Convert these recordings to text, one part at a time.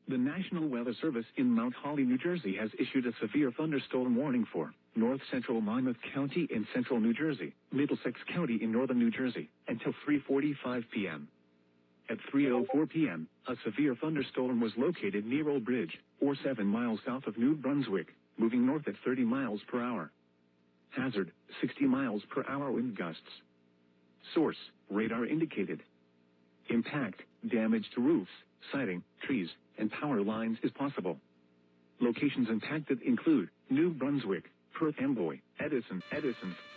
The National Weather Service in Mount Holly, New Jersey has issued a severe thunderstorm warning for north central Monmouth County in central New Jersey, Middlesex County in northern New Jersey, until 3:45 p.m. At 3:04 p.m., a severe thunderstorm was located near Old Bridge, or 7 miles south of New Brunswick, moving north at 30 miles per hour. Hazard, 60 miles per hour wind gusts. Source, radar indicated. Impact, damage to roofs, siding, trees, and power lines is possible. Locations impacted include New Brunswick, Perth Amboy, Edison,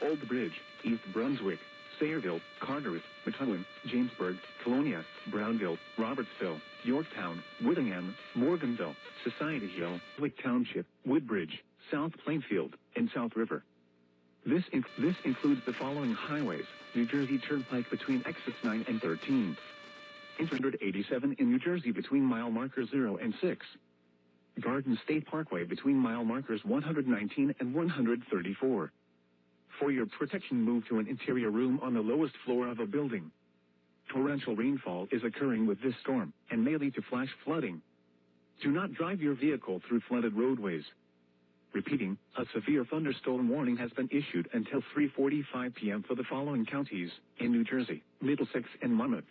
Old Bridge, East Brunswick, Sayreville, Carteret, Methuen, Jamesburg, Colonia, Brownville, Robertsville, Yorktown, Whittingham, Morganville, Society Hill, Wick Township, Woodbridge, South Plainfield, and South River. This includes the following highways: New Jersey Turnpike between exits 9 and 13. 887 in New Jersey between mile markers 0 and 6. Garden State Parkway between mile markers 119 and 134. For your protection, move to an interior room on the lowest floor of a building. Torrential rainfall is occurring with this storm and may lead to flash flooding. Do not drive your vehicle through flooded roadways. Repeating, a severe thunderstorm warning has been issued until 3:45 p.m. for the following counties in New Jersey: Middlesex and Monmouth,